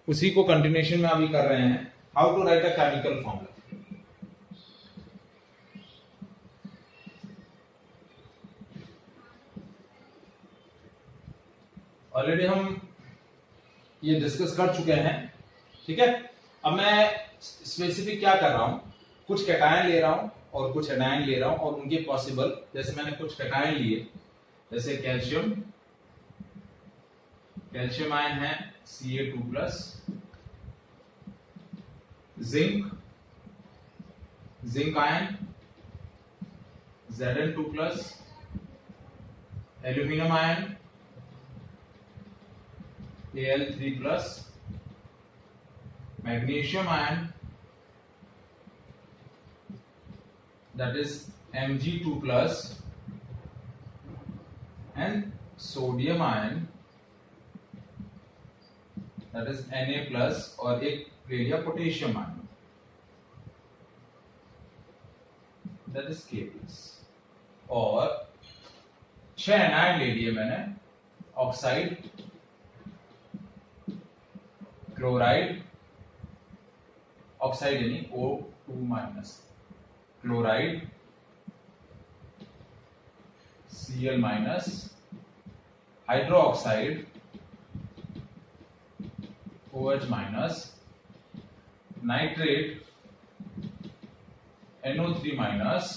उसी को कंटिन्यूएशन में अभी कर रहे हैं, how to write a chemical formula. Already हम ये डिस्कस कर चुके हैं, ठीक है। अब मैं स्पेसिफिक क्या कर रहा हूं, कुछ कैटायन ले रहा हूं और कुछ एनायन ले रहा हूं, और उनके पॉसिबल, जैसे मैंने कुछ कैटायन लिए, जैसे कैल्शियम आयन है Ca2+, zinc ion Zn2+, aluminium ion Al3+, magnesium ion, that is Mg2+, and sodium ion, that is Na+, और एक ले लिया potassium ion, that is K+, और 6 एनायन ले लिए मैंने, ऑक्साइड, क्लोराइड, ऑक्साइड यानी O2-, chloride Cl-, hydroxide OH-, nitrate NO3-,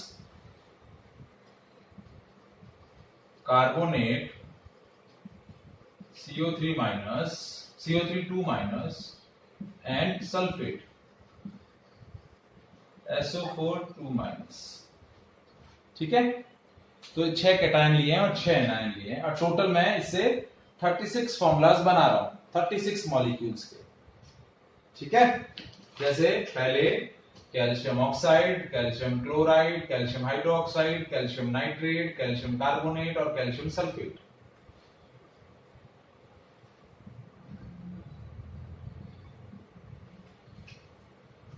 carbonate CO3-, and sulfate SO4-2-। ठीक है, तो 6 कैटायन लिए हैं और 6 एनायन लिए हैं, और टोटल मैं इससे 36 फॉर्मूलाज बना रहा हूं, 36 मॉलिक्यूल्स के। ठीक है, जैसे पहले calcium oxide, calcium chloride, calcium hydroxide, calcium nitrate, calcium carbonate और कैल्शियम सल्फेट।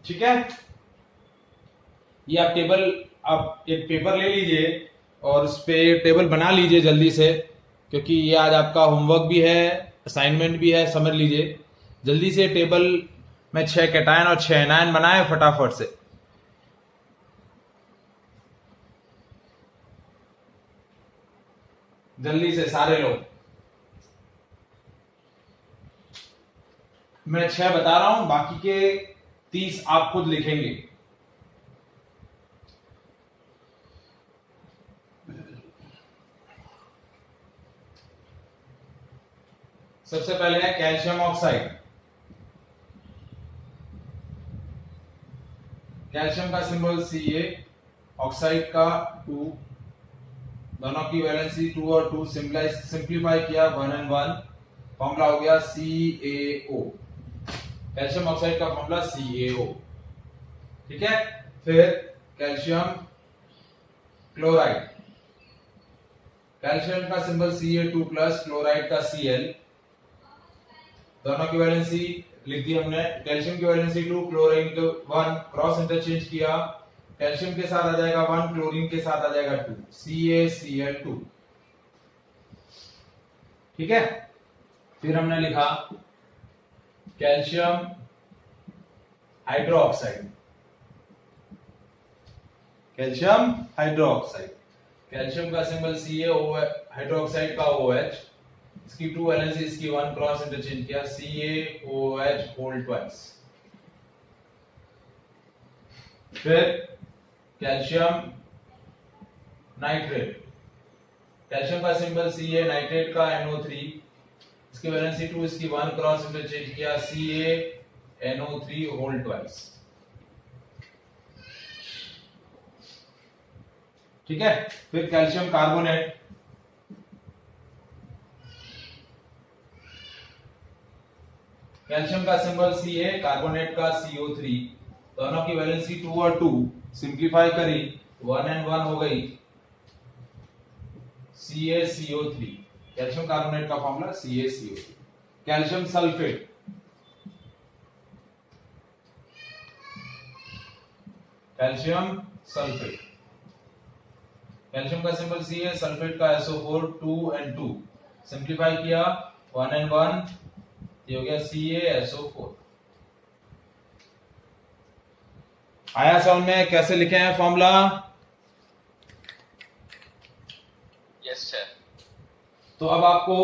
ठीक है, ये आप एक पेपर ले लीजिए और उस पे टेबल बना लीजिए जल्दी से, क्योंकि ये आज आपका होमवर्क भी है, असाइनमेंट भी है, समझ लीजिए जल्दी से। टेबल में 6 कैटायन और 6 एनायन बनाए फटाफट से। जल्दी से सारे लोग, मैं 6 बता रहा हूं, बाकी के 30 आप खुद लिखेंगे। सबसे पहले है कैल्शियम ऑक्साइड। कैल्शियम का सिंबल Ca, ऑक्साइड का 2, दोनों की वैलेंसी 2 और 2, सिंप्लीफाई किया 1 and 1, फॉर्मूला हो गया CaO। कैल्शियम ऑक्साइड का फॉर्मूला CaO। ठीक है, फिर कैल्शियम क्लोराइड, कैल्शियम का सिंबल Ca2+, क्लोराइड का Cl, दोनों की वैलेंसी लिख दी हमने। कैल्शियम की वैलेंसी 2, क्लोरीन को 1, क्रॉस इंटरचेंज किया, कैल्शियम के साथ आ जाएगा 1, क्लोरीन के साथ आ जाएगा 2, CaCl2। ठीक है, फिर हमने लिखा calcium hydroxide, calcium hydroxide, calcium का सिंबल Ca, हाइड्रोक्साइड का OH, इसकी 2 वैलेंसी, इसकी 1, क्रॉस इंटरचेंज किया, CaOH2। फिर कैल्शियम नाइट्रेट, कैल्शियम का सिंबल Ca, नाइट्रेट का NO3, इसकी वैलेंसी 2, इसकी 1, क्रॉस इंटरचेंज किया, CaNO3(2). ठीक है, फिर कैल्शियम कार्बोनेट, कैल्शियम का सिंबल Ca, कार्बोनेट का CO3, दोनों की वैलेंसी 2 और 2, सिंप्लीफाई करी 1 and 1 हो गई, CaCO3। कैल्शियम कार्बोनेट का formula CaCO3। Calcium sulphate, calcium sulphate, calcium का सिंबल Ca, सल्फेट का SO4, 2 and 2, सिंप्लीफाई किया 1 and 1, ये हो गया CaSO4। आया समझ में कैसे लिखे हैं फॉर्मूला? Yes sir. तो अब आपको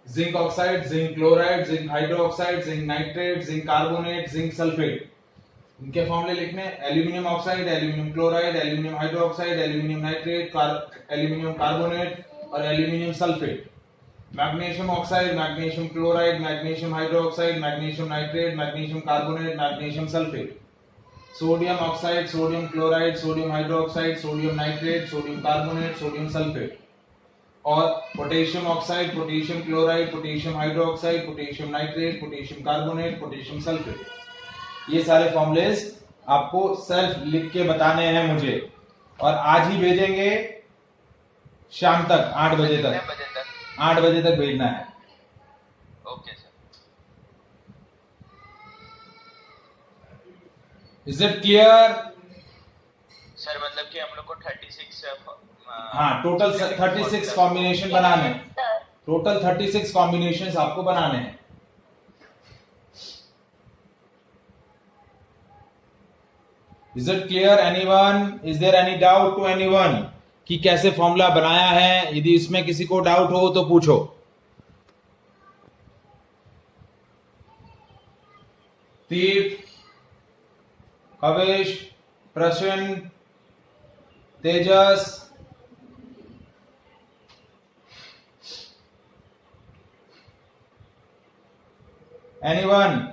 zinc oxide, zinc chloride, zinc hydroxide, zinc nitrate, zinc carbonate, zinc sulphate, इनके फॉर्मूले लिखने। Aluminium oxide, aluminium chloride, aluminium hydroxide, aluminium nitrate, aluminium carbonate और aluminium sulphate. Magnesium oxide, magnesium chloride, magnesium hydroxide, magnesium nitrate, magnesium carbonate, magnesium sulphate. Sodium oxide, sodium chloride, sodium hydroxide, sodium nitrate, sodium carbonate, sodium sulphate. और potassium oxide, potassium chloride, potassium hydroxide, potassium nitrate, potassium carbonate, potassium sulphate. ये सारे formulas आपको self लिख के बताने हैं मुझे, और आज ही भेजेंगे शाम तक 8 बजे तक। 8 बजे तक भेजना है। Okay sir. Is it clear? Sir मतलब कि हम लोग को 36 हाँ, टोटल 36 कॉम्बिनेशन बनाने हैं। टोटल 36 कॉम्बिनेशंस आपको बनाने हैं। Is it clear anyone? Is there any doubt to anyone कि कैसे फॉर्मूला बनाया है? यदि इसमें किसी को डाउट हो तो पूछो। तीर्थ, कवेश, प्रश्न, तेजस, एनीवन?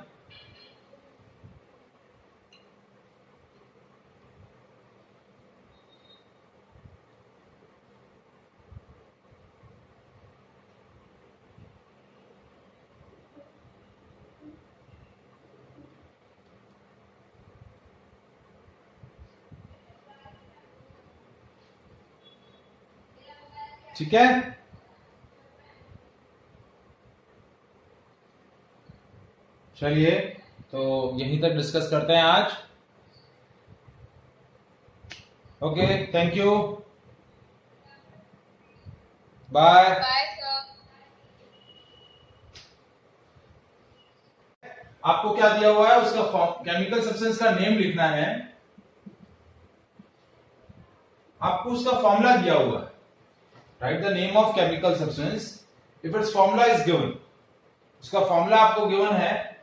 ठीक है, चलिए तो यहीं तक डिस्कस करते हैं आज। Okay, thank you, bye. आपको क्या दिया हुआ है? उसका केमिकल सब्सटेंस का नेम लिखना है। आपको उसका फॉर्मूला दिया हुआ है। Right the name of chemical substance if it's formula is given. उसका फॉर्मूला आपको गिवन है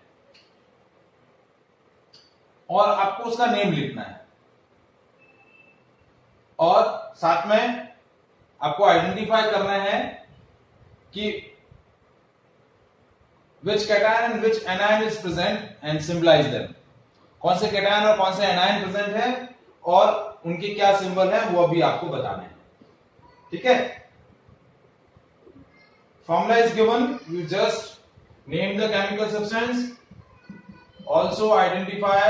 और आपको उसका नेम लिखना है, और साथ में आपको आइडेंटिफाई करना है कि which cation and which anion is present and symbolize them। कौन से कैटायन और कौन से एनायन प्रेजेंट है और उनके क्या सिंबल है वो अभी आपको बताना है। ठीक है, formula is given, you just name the chemical substance, also identify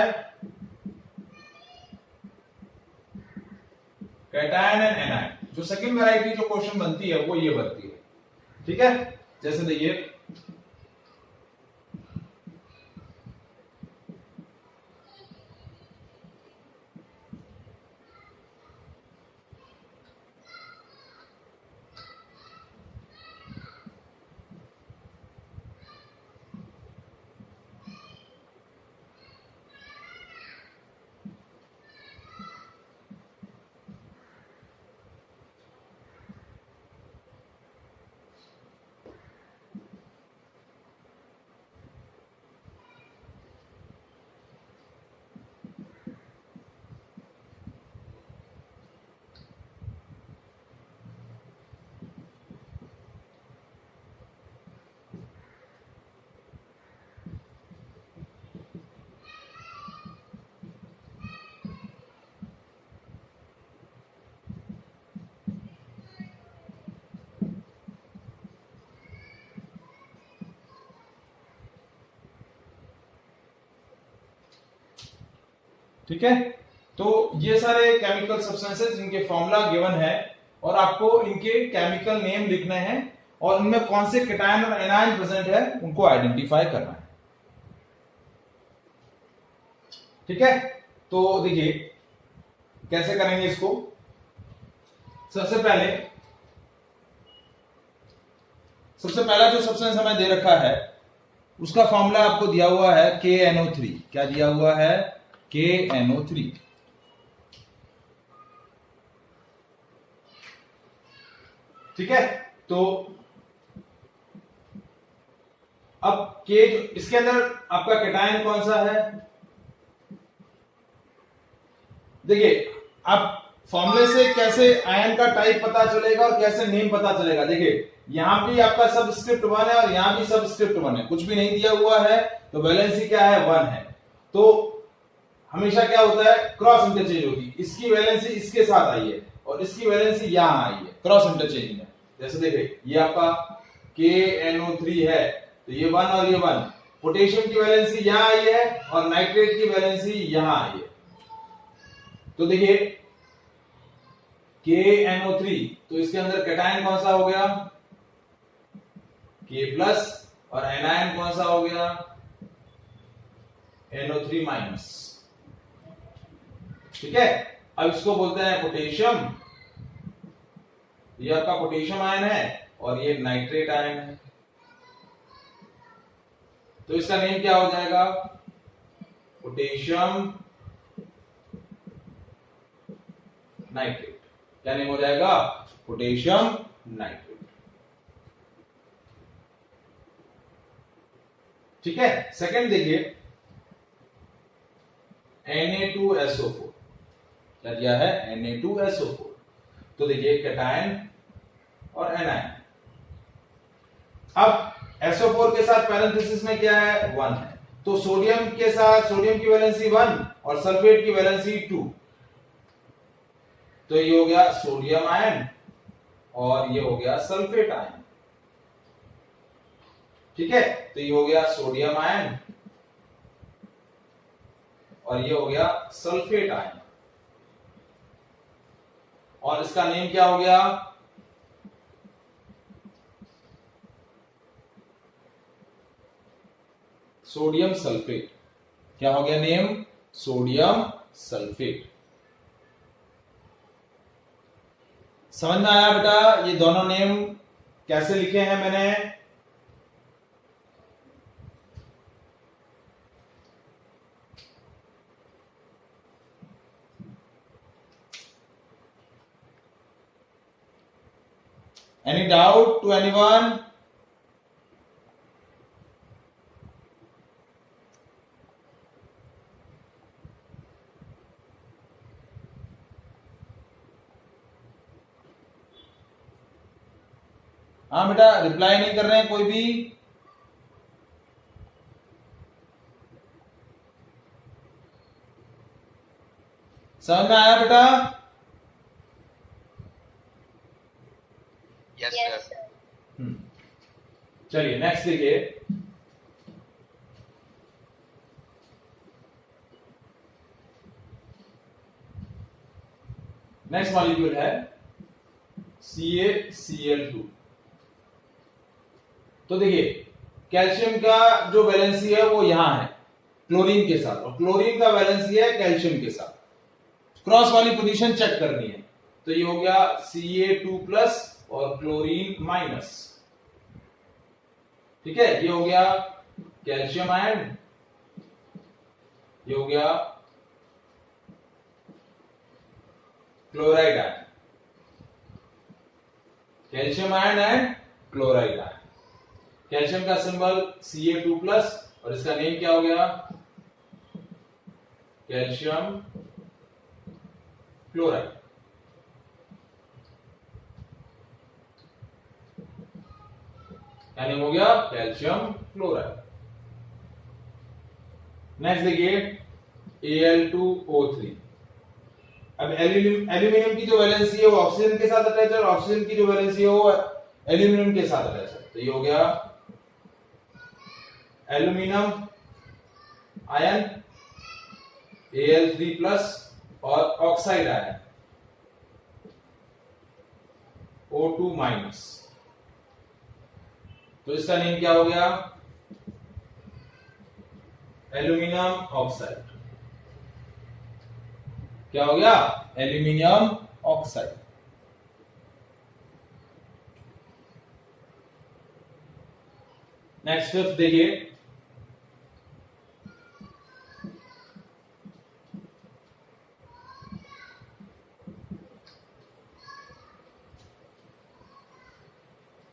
cation and anion। जो सेकंड वैरायटी जो क्वेश्चन बनती है वो ये बनती है। ठीक है, जैसे देखिए ठीक है, तो ये सारे केमिकल सब्सटेंसेस जिनके फॉर्मूला गिवन है और आपको इनके केमिकल नेम लिखने हैं और उनमें कौन से कैटायन और एनायन प्रेजेंट है उनको आइडेंटिफाई करना है। ठीक है, तो देखिए कैसे करेंगे इसको। सबसे पहला जो सब्सटेंस हमें दे रखा है उसका फॉर्मूला आपको दिया हुआ है KNO3। क्या दिया हुआ है? KNO3। ठीक है, तो अब के इसके अंदर आपका कैटायन कौन सा है? देखिए, आप फॉर्मूले से कैसे आयन का टाइप पता चलेगा और कैसे नेम पता चलेगा। देखिए, यहां भी आपका सबस्क्रिप्ट 1 है और यहां भी सबस्क्रिप्ट 1 है, कुछ भी नहीं दिया हुआ है, तो वैलेंसी क्या है? 1 है। तो हमेशा क्या होता है? क्रॉस इंटरचेंज होती है। इसकी वैलेंसी इसके साथ आई है और इसकी वैलेंसी यहां आई है, क्रॉस इंटरचेंज में। जैसे देखिए, ये आपका KNO3 है, तो ये 1 और ये 1। पोटेशियम की वैलेंसी यहां आई है और नाइट्रेट की वैलेंसी यहां आई है। तो देखिए, KNO3, तो इसके अंदर कैटायन कौन सा हो गया? K+ और एनायन कौन सा हो गया? NO3-। ठीक है, अब इसको बोलते हैं पोटेशियम। ये आपका पोटेशियम आयन है और ये नाइट्रेट आयन है, तो इसका नेम क्या हो जाएगा? Potassium nitrate. क्या नेम हो जाएगा? Potassium nitrate. ठीक है, सेकंड देखिए, Na2SO4। क्या दिया है? Na2SO4। तो देखिए, कैटायन और एनायन। अब SO4 के साथ पैरेंथेसिस में क्या है? 1 है। तो सोडियम के साथ, सोडियम की वैलेंसी 1 और सल्फेट की वैलेंसी 2, तो ये हो गया सोडियम आयन और ये हो गया सल्फेट आयन। ठीक है, तो ये हो गया सोडियम आयन और ये हो गया सल्फेट आयन, और इसका नेम क्या हो गया? Sodium sulphate. क्या हो गया नेम? Sodium sulphate. समझ में आया बेटा? ये दोनों नेम कैसे लिखे हैं मैंने? Any doubt to anyone? हाँ बेटा, रिप्लाई नहीं कर रहे हैं कोई भी? समझ में आया बेटा? Yes sir. चलिए नेक्स्ट देखिए, नेक्स्ट मॉलिक्यूल है CaCl2। तो देखिए, कैल्शियम का जो वैलेंसी है वो यहां है क्लोरीन के साथ, और क्लोरीन का वैलेंसी है कैल्शियम के साथ। क्रॉस वाली पोजीशन चेक करनी है, तो ये हो गया Ca2+ और क्लोरीन माइनस। ठीक है, ये हो गया कैल्शियम आयन, ये हो गया chloride ion. Calcium ion and chloride ion. Calcium का सिंबल Ca2+ और इसका नेम क्या हो गया? Calcium chloride. क्या नेम हो गया? Calcium chloride. नेक्स्ट देखिए, Al2O3। अब एल्यूमिनियम की जो वैलेंसी है वो ऑक्सीजन के साथ अटैच है और ऑक्सीजन की जो वैलेंसी है वो एल्यूमिनियम के साथ अटैच है, तो ये हो गया एल्यूमिनियम आयन Al3+ और ऑक्साइड आयन O2-। तो इसका नेम क्या हो गया? Aluminium oxide. क्या हो गया? Aluminium oxide. नेक्स्ट फिफ्थ देखिए,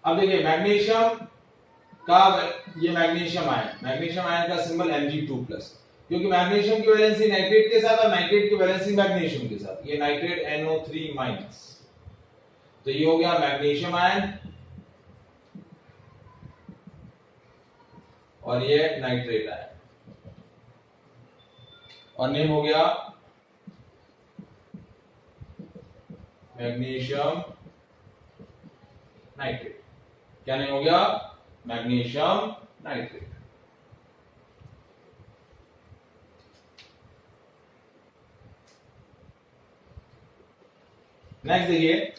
अब देखिए मैग्नीशियम का, ये मैग्नीशियम आयन का सिंबल Mg2+, क्योंकि मैग्नीशियम की वैलेंसी नाइट्रेट के साथ और नाइट्रेट की वैलेंसी मैग्नीशियम के साथ, ये नाइट्रेट NO3-, तो ये हो गया मैग्नीशियम आयन और ये नाइट्रेट आयन, और नेम हो गया मैग्नीशियम नाइट्रेट। क्या नेम हो गया? Magnesium nitrate. नेक्स्ट देखिए,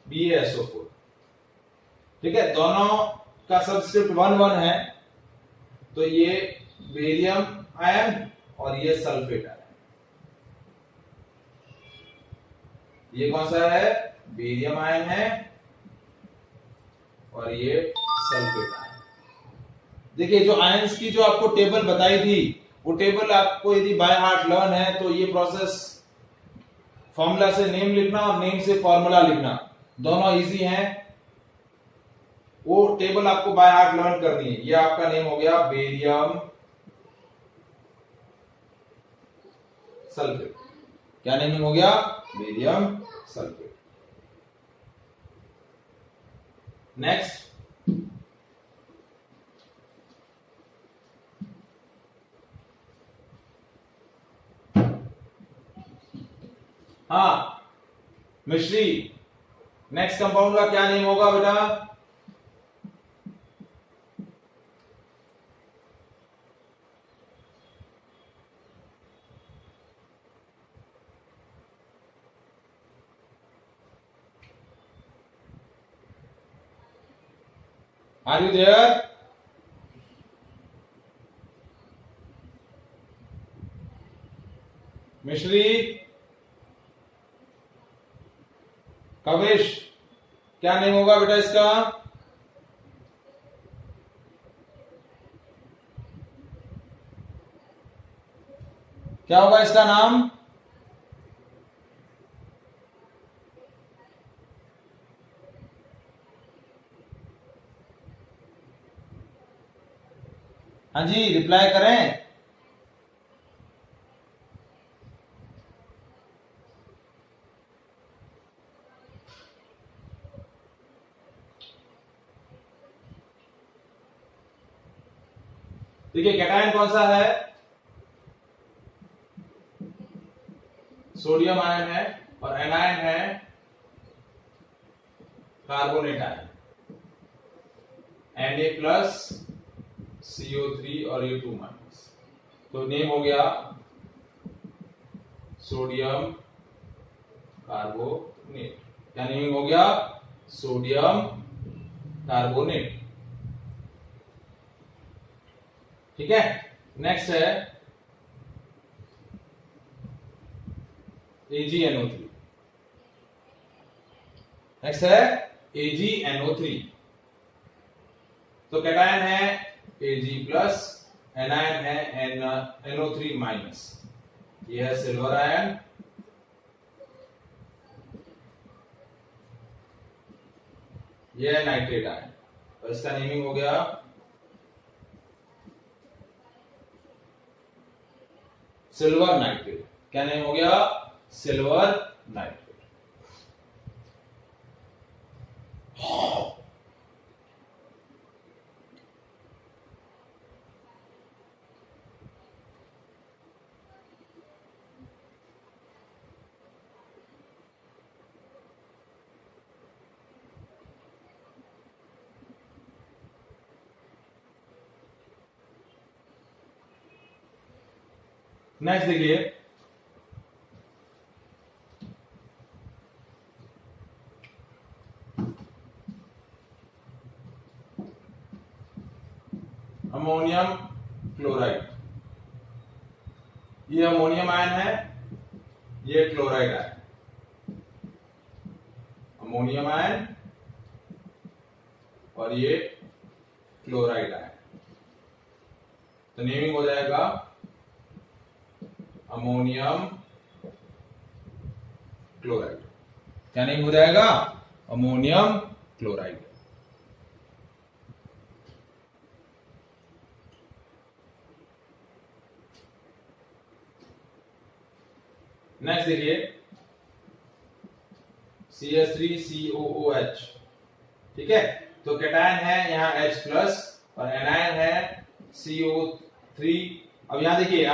BaSO4, ठीक है, दोनों का सबस्क्रिप्ट 1 है, तो ये बेरियम आयन और ये सल्फेट आयन। ये कौन सा है? बेरियम आयन है और ये सल्फेट आयन। देखिए जो आयंस की जो आपको टेबल बताई थी, वो टेबल आपको यदि बाय हार्ट लर्न है तो ये प्रोसेस फॉर्मूला से नेम लिखना और नेम से फॉर्मूला लिखना दोनों इजी हैं। वो टेबल आपको बाय हार्ट लर्न करनी है। ये आपका नेम हो गया बेरियम सल्फेट। क्या नेमिंग हो गया? Barium sulphate. नेक्स्ट, हाँ मिश्री, नेक्स्ट कंपाउंड का क्या नेम होगा बेटा? Are you there? मिश्री, कविश, क्या नेम होगा बेटा इसका? क्या होगा इसका नाम? हाँ जी, रिप्लाई करें। देखिए कैटायन कौन सा है? सोडियम आयन है और एनायन है कार्बोनेट आयन, Na+CO3 और ये 2-। तो नेम हो गया सोडियम कार्बोनेट। क्या नेमिंग हो गया? Sodium carbonate. ठीक है, नेक्स्ट है AgNO3। नेक्स्ट है AgNO3। तो कैटायन है Ag+, एनायन है NO3-। यह है सिल्वर आयन, यह है नाइट्रेट आयन। तो इसका नेमिंग हो गया सिल्वर नाइट्रेट। क्या नेम हो गया? Silver nitrate. नेक्स्ट देखिए, अमोनियम क्लोराइड। ये अमोनियम आयन है, ये क्लोराइड आयन। अमोनियम आयन और ये क्लोराइड आयन। तो नेमिंग हो जाएगा अमोनियम क्लोराइड। क्या नेम हो जाएगा? Ammonium chloride. नेक्स्ट देखिए CH3COOH, ठीक है। तो कैटायन है यहाँ H प्लस और एनायन है CO3। अब यहाँ देखिए,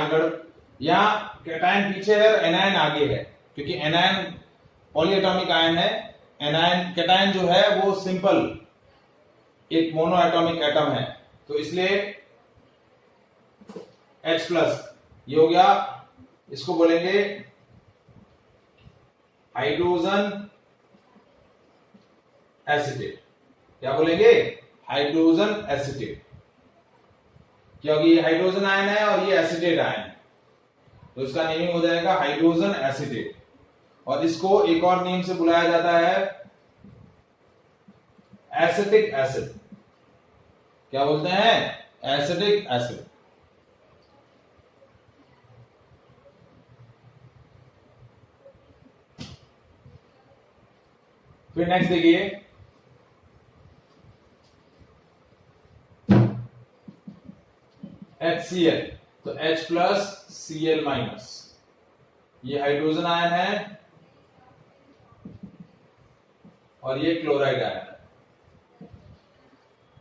यहाँ कैटायन पीछे है और एनायन आगे है, क्योंकि एनायन पॉलीएटॉमिक आयन है। एनायन कैटायन जो है वो सिंपल एक मोनो एटॉमिक एटम है, तो इसलिए H प्लस ये हो गया, इसको बोलेंगे हाइड्रोजन एसिटेट। क्या बोलेंगे? हाइड्रोजन एसिटेट, क्योंकि ये हाइड्रोजन आयन है और ये एसिटेट आयन है, तो इसका नेम हो जाएगा हाइड्रोजन एसिटेट। और इसको एक और नेम से बुलाया जाता है एसिटिक एसिड। क्या बोलते हैं? Acetic acid. फिर नेक्स्ट देखिए HCl, तो H प्लस Cl माइनस, ये हाइड्रोजन आयन है और ये क्लोराइड आयन है,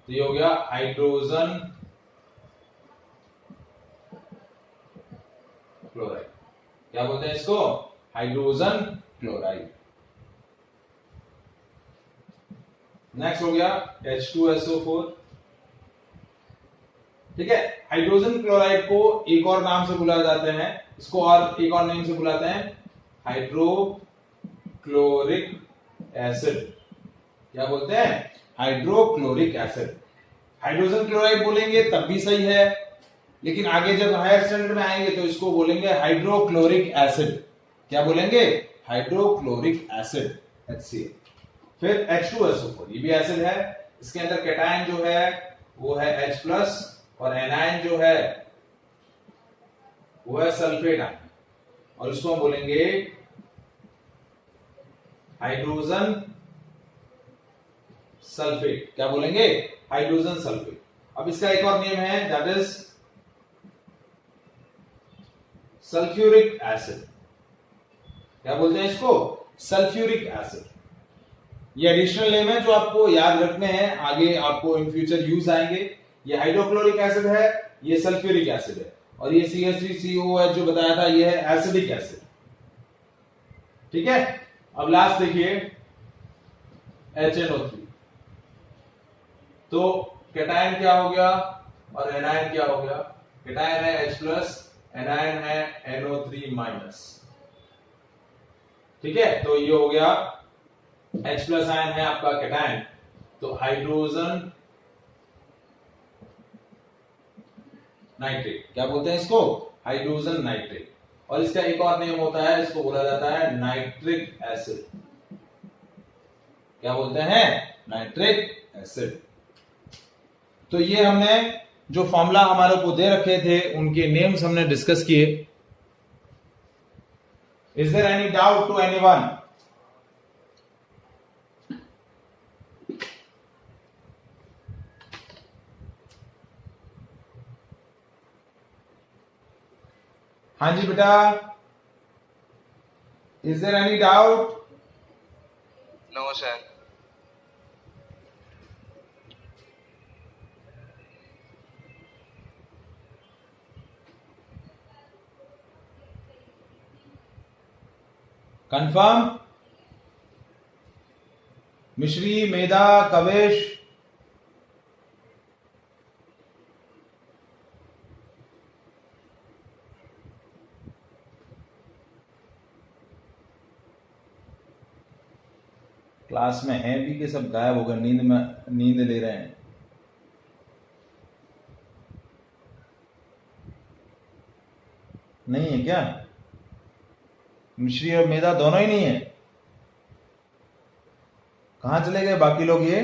तो ये हो गया हाइड्रोजन क्लोराइड। क्या बोलते हैं इसको? Hydrogen chloride. नेक्स्ट हो गया H2SO4, ठीक है। हाइड्रोजन क्लोराइड को एक और नाम से बुलाए जाते हैं, इसको और एक और नेम से बुलाते हैं हाइड्रोक्लोरिक एसिड। क्या बोलते हैं? Hydrochloric acid. हाइड्रोजन क्लोराइड बोलेंगे तब भी सही है, लेकिन आगे जब हायर स्टैंडर्ड में आएंगे तो इसको बोलेंगे हाइड्रोक्लोरिक एसिड। क्या बोलेंगे? Hydrochloric acid, HCl। फिर H2SO4, ये भी एसिड है, इसके अंदर कैटायन जो है वो है H प्लस और एनायन जो है वो है सल्फेट आयन, और इसको हम बोलेंगे हाइड्रोजन सल्फेट। क्या बोलेंगे? Hydrogen sulphate. अब इसका एक और नेम है, दैट इज सल्फ्यूरिक एसिड। क्या बोलते हैं इसको? Sulphuric acid. ये एडिशनल नेम है जो आपको याद रखने हैं, आगे आपको इन फ्यूचर यूज आएंगे। ये हाइड्रोक्लोरिक एसिड है, ये सल्फ्यूरिक एसिड है, और ये CH3COOH जो बताया था ये है एसिडिक एसिड, ठीक है। अब लास्ट देखिए HNO3, तो कैटायन क्या हो गया और एनायन क्या हो गया? कैटायन है H प्लस, एनायन है NO3 माइनस, ठीक है। तो ये हो गया H प्लस आयन है आपका कैटायन, तो हाइड्रोजन नाइट्रेट। क्या बोलते हैं इसको? Hydrogen nitrate. और इसका एक और नेम होता है, इसको बोला जाता है नाइट्रिक एसिड। क्या बोलते हैं? Nitric acid. तो ये हमने जो फॉर्मूला हमारे को दे रखे थे उनके नेम्स हमने डिस्कस किए। Is there any doubt to anyone? हाँ जी बेटा, is there any doubt? No sir. Confirm? Mishri, Medha, कवेश, class में हैं भी कि सब गायब हो गए, नींद ले रहे हैं? नहीं है क्या? मिश्री और मेधा दोनों ही नहीं है? कहां चले गए बाकी लोग? ये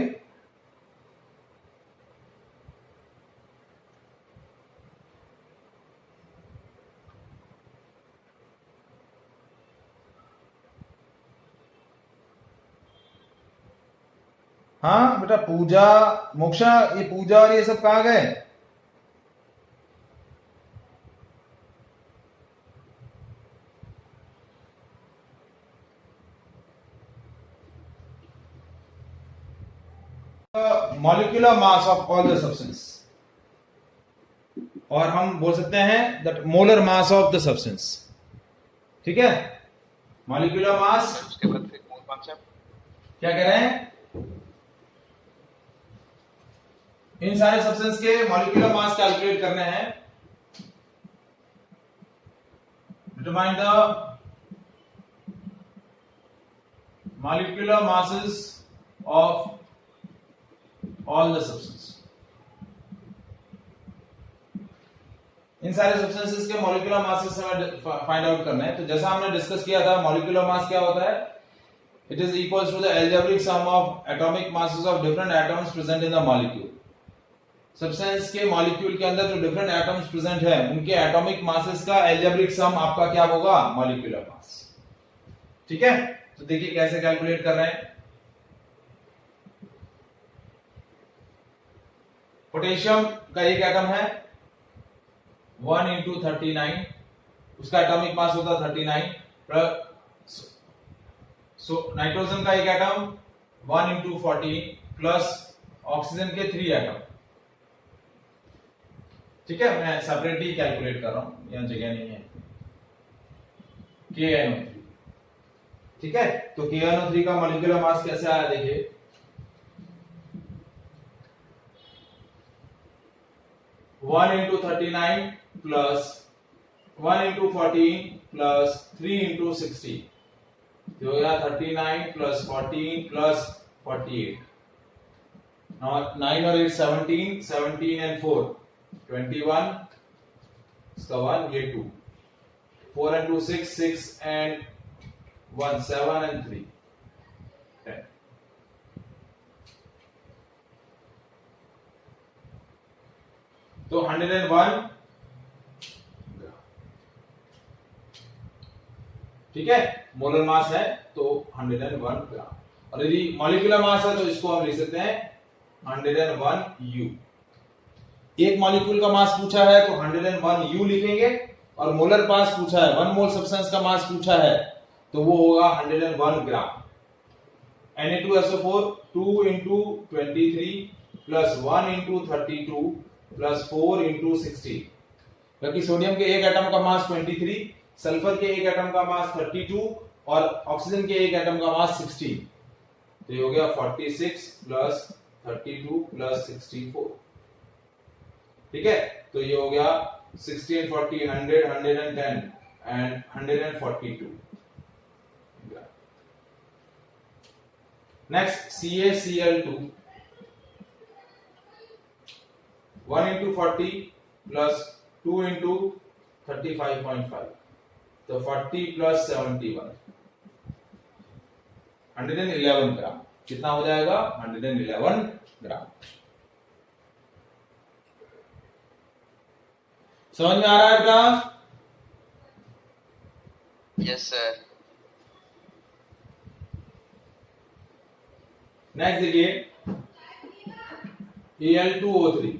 हाँ बेटा, पूजा मोक्षा, ये पूजा और ये सब कहाँ गए? Molecular mass of all the substance, और हम बोल सकते हैं that molar mass of the substance. ठीक है, मॉलिक्यूलर मास। उसके बाद फिर मोल कॉन्सेप्ट क्या कह रहे हैं? इन सारे सब्सटेंस के मॉलिक्यूलर मास कैलकुलेट करने हैं। Determine the molecular masses of all the substance. इन सारे सब्सटेंसेस के मॉलिक्यूलर मासेस हमें फाइंड आउट करना है। तो जैसा हमने डिस्कस किया था, मॉलिक्यूलर मास क्या होता है? It is equals to the algebraic sum of atomic masses of different atoms present in the molecule. Substance के मॉलिक्यूल के अंदर जो डिफरेंट एटम्स प्रेजेंट है, उनके एटॉमिक मासेस का एल्जेब्रिक सम आपका क्या होगा? Molecular mass. ठीक है, तो देखिए कैसे कैलकुलेट कर रहे हैं। पोटेशियम का एक एटम है 1 into 39, उसका एटॉमिक मास होता है 39। सो नाइट्रोजन का एक एटम 1 into 14 प्लस ऑक्सीजन के 3 एटम। ठीक है, मैं सेपरेटली कैलकुलेट कर रहा हूं, यहां जगह नहीं है। KNO3। ठीक है, तो KNO3 का मॉलिक्यूलर मास कैसे आया देखिए। One into 39 plus 1 into 14 plus 3 into 60, तो हो गया 39 प्लस 14 प्लस 48। Now 9 और 8 17, 17 and 4 21, इसका 1 ये 2, 4 and 2 6, 6 and 1 7 and 3 10। तो 101। ठीक है, मोलर मास है तो 101 ग्राम। और यदि मॉलिक्यूलर मास है तो इसको हम लिख सकते हैं 101 U। एक मॉलिक्यूल का मास पूछा है तो 101 U लिखेंगे, और मोलर मास पूछा है, 1 मोल सब्सटेंस का मास पूछा है तो वो होगा 101 ग्राम। Na2SO4 2 into 23 plus 1 into 32 plus 4 into 16, क्योंकि सोडियम के एक एटम का मास 23, सल्फर के एक एटम का मास 32 और ऑक्सीजन के एक एटम का मास 16, तो ये हो गया 46 प्लस 32 प्लस 64। ठीक है, तो ये हो गया 60 and 40 100 110 and 142। Next CaCl2 1 into 40 plus 2 into 35.5, तो 40 प्लस 71 111 ग्राम। कितना हो जाएगा? 111 ग्राम। समझ में आ रहा है बेटा? Yes sir. नेक्स्ट देखिए Al2O3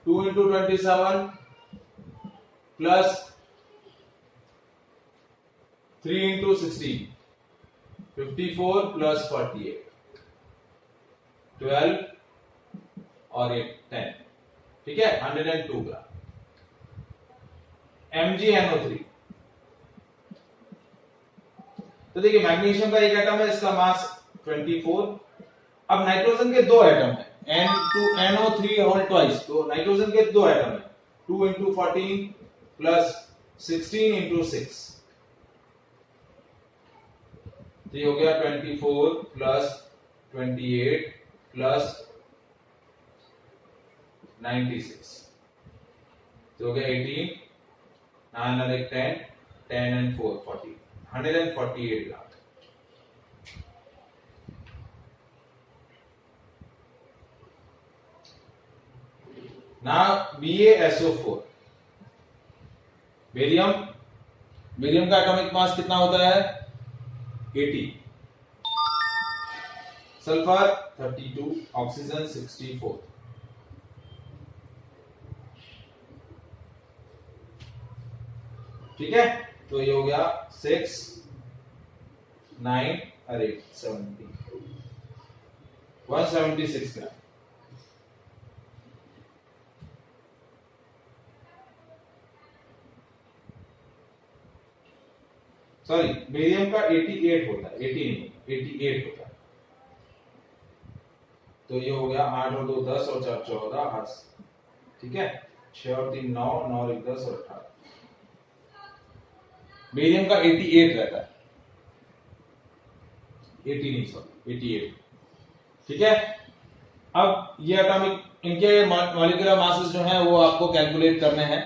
2 into 27 plus 3 into 16 54 plus 48 12 और 8 10। ठीक है, 102 ग्राम। MgNO3, तो देखिए मैग्नीशियम का एक एटम है, इसका मास 24। अब नाइट्रोजन के दो एटम है N2NO3 होल ट्वाइस, तो नाइट्रोजन के दो एटम है 2 into 14 प्लस 16 into 6, तो ये हो गया 24 प्लस 28 प्लस 96, तो हो गया 18 9 और 1 10 10 and 4 40 148 gram. Now BaSO4 barium, barium का एटॉमिक मास कितना होता है? 80। Sulphur 32, oxygen 64। ठीक है, तो ये हो गया 6, 9 और 8, 70, 176 ग्राम। सॉरी, बेरियम का 88 होता है, 80 नहीं, 88 होता है। तो ये हो गया 8 और 2 10 और 4 14, 8। ठीक है, 6 और 3 9, 9 और 1 10 और 18। बेरियम का 88 रहता है, 80 नहीं, सॉरी 88। ठीक है, अब ये एटॉमिक, इनके मॉलिक्यूलर मासेस जो हैं वो आपको कैलकुलेट करने हैं।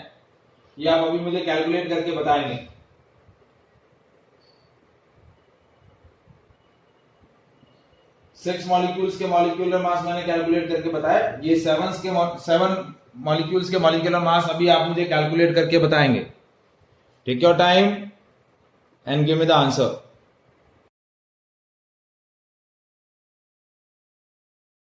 ये आप अभी मुझे कैलकुलेट करके बताएंगे। सिक्स मॉलिक्यूल्स के मॉलिक्यूलर मास मैंने कैलकुलेट करके बताया। ये 7 मॉलिक्यूल्स के मॉलिक्यूलर मास अभी आप मुझे कैलकुलेट करके बताएंगे। Take your time and give me the answer.